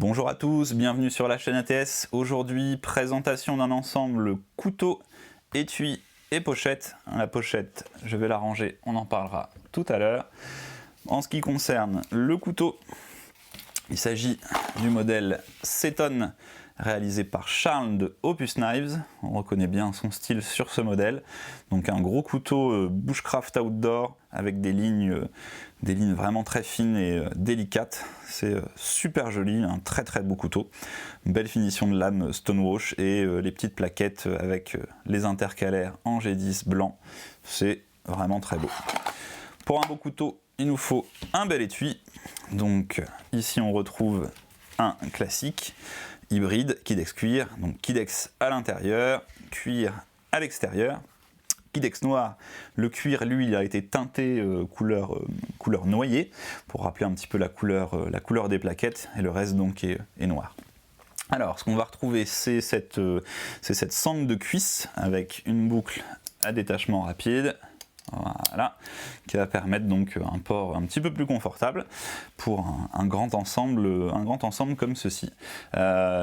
Bonjour à tous, bienvenue sur la chaîne ATS. Aujourd'hui, présentation d'un ensemble couteau, étui et pochette. La pochette, je vais la ranger, on en parlera tout à l'heure. En ce qui concerne le couteau, il s'agit du modèle Seton réalisé par Charles de Opus Knives. On reconnaît bien son style sur ce modèle. Donc un gros couteau bushcraft outdoor avec des lignes vraiment très fines et délicates. C'est super joli, un très beau couteau. Belle finition de lame stonewash et les petites plaquettes avec les intercalaires en G10 blanc. C'est vraiment très beau. Pour un beau couteau, il nous faut un bel étui. Donc ici on retrouve un classique hybride Kydex cuir, donc Kydex à l'intérieur, cuir à l'extérieur. Kydex noir, le cuir lui il a été teinté couleur noyer pour rappeler un petit peu la couleur des plaquettes, et le reste donc est noir. Alors ce qu'on va retrouver c'est cette sangle de cuisse avec une boucle à détachement rapide. Voilà, qui va permettre donc un port un petit peu plus confortable pour un grand ensemble comme ceci.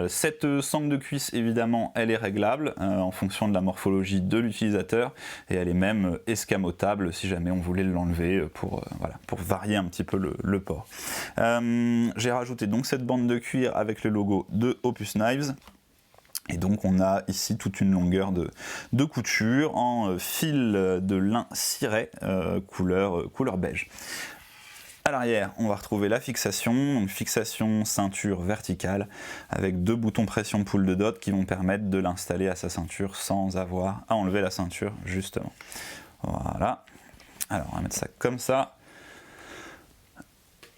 Cette sangle de cuisse, évidemment, elle est réglable en fonction de la morphologie de l'utilisateur, et elle est même escamotable si jamais on voulait l'enlever pour varier un petit peu le port. J'ai rajouté donc cette bande de cuir avec le logo de Opus Knives. Et donc on a ici toute une longueur de couture en fil de lin ciré couleur beige. À l'arrière, on va retrouver la fixation, donc fixation ceinture verticale avec deux boutons pression pull de dot qui vont permettre de l'installer à sa ceinture sans avoir à enlever la ceinture justement. Voilà. Alors on va mettre ça comme ça.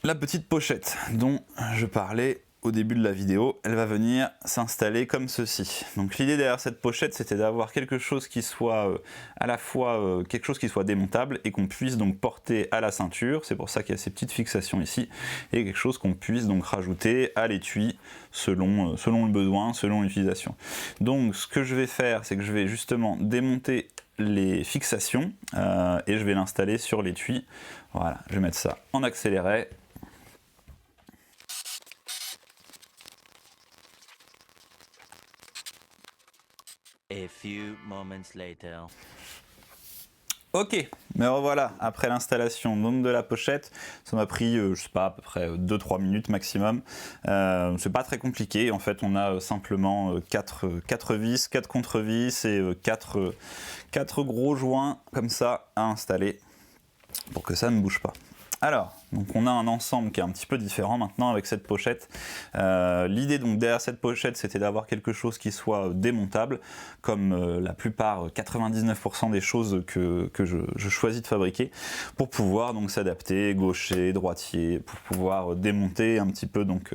La petite pochette dont je parlais au début de la vidéo, elle va venir s'installer comme ceci. Donc l'idée derrière cette pochette, c'était d'avoir quelque chose qui soit à la fois quelque chose qui soit démontable et qu'on puisse donc porter à la ceinture. C'est pour ça qu'il y a ces petites fixations ici, et quelque chose qu'on puisse donc rajouter à l'étui selon le besoin, selon l'utilisation. Donc ce que je vais faire, c'est que je vais justement démonter les fixations et je vais l'installer sur l'étui. Voilà, je vais mettre ça en accéléré. A few moments later. Ok, mais revoilà, après l'installation donc de la pochette, ça m'a pris, je sais pas, à peu près 2-3 minutes maximum. C'est pas très compliqué, en fait on a simplement 4 vis, 4 contre-vis et 4 gros joints comme ça à installer pour que ça ne bouge pas. Alors, donc on a un ensemble qui est un petit peu différent maintenant avec cette pochette. L'idée donc derrière cette pochette, c'était d'avoir quelque chose qui soit démontable, comme la plupart, 99% des choses que je choisis de fabriquer, pour pouvoir donc s'adapter, gaucher, droitier, pour pouvoir démonter un petit peu, donc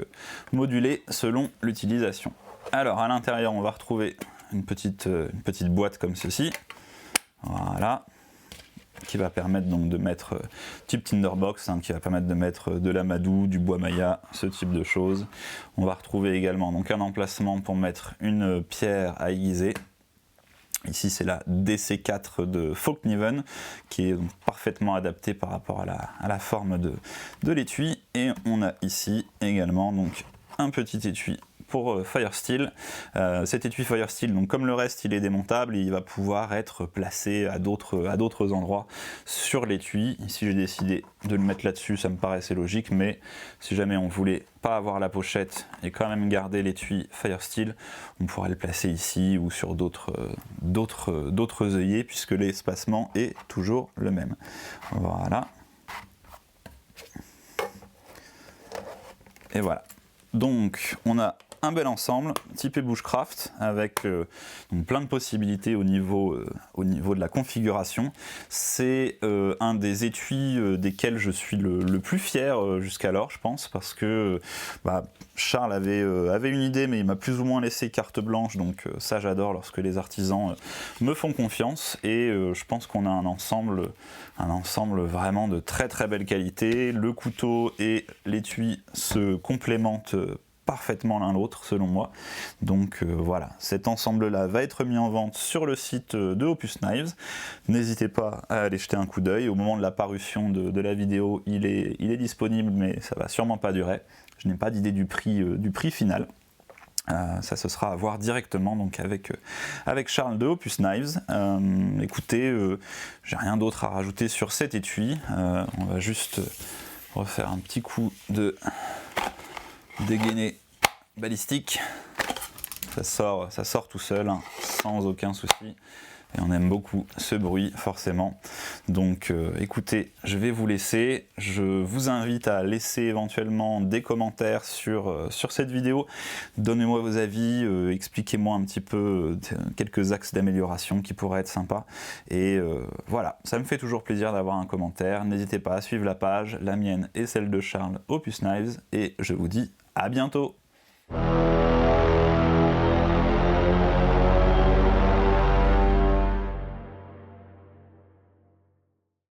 moduler selon l'utilisation. Alors à l'intérieur, on va retrouver une petite boîte comme ceci. Voilà. Qui va permettre donc de mettre type Tinderbox, qui va permettre de mettre de l'amadou, du bois maya, ce type de choses. On va retrouver également donc un emplacement pour mettre une pierre à aiguiser. Ici c'est la DC4 de Folkniven qui est donc parfaitement adaptée par rapport à la forme de l'étui. Et on a ici également donc un petit étui pour Firesteel. Cet étui Firesteel, donc comme le reste, il est démontable et il va pouvoir être placé à d'autres endroits sur l'étui. Ici j'ai décidé de le mettre là-dessus, ça me paraissait logique, mais si jamais on voulait pas avoir la pochette et quand même garder l'étui Firesteel, on pourrait le placer ici ou sur d'autres œillets, puisque l'espacement est toujours le même. Voilà. Et voilà. Donc on a un bel ensemble typé bushcraft avec donc plein de possibilités au niveau de la configuration. C'est un des étuis desquels je suis le plus fier jusqu'alors, je pense, parce que Charles avait une idée, mais il m'a plus ou moins laissé carte blanche, donc ça j'adore lorsque les artisans me font confiance, et je pense qu'on a un ensemble vraiment de très belle qualité. Le couteau et l'étui se complémentent parfaitement l'un l'autre selon moi. Donc voilà, cet ensemble-là va être mis en vente sur le site de Opus Knives. N'hésitez pas à aller jeter un coup d'œil. Au moment de la parution de la vidéo, il est disponible, mais ça va sûrement pas durer. Je n'ai pas d'idée du prix final. Ça ce sera à voir directement donc avec Charles de Opus Knives. Écoutez, j'ai rien d'autre à rajouter sur cet étui. On va juste refaire un petit coup de dégainé balistique. Ça sort tout seul, hein, sans aucun souci. Et on aime beaucoup ce bruit, forcément. Donc écoutez, je vais vous laisser. Je vous invite à laisser éventuellement des commentaires sur cette vidéo. Donnez-moi vos avis, expliquez-moi un petit peu quelques axes d'amélioration qui pourraient être sympas. Et voilà, ça me fait toujours plaisir d'avoir un commentaire. N'hésitez pas à suivre la page, la mienne et celle de Charles Opus Knives. Et je vous dis à bientôt.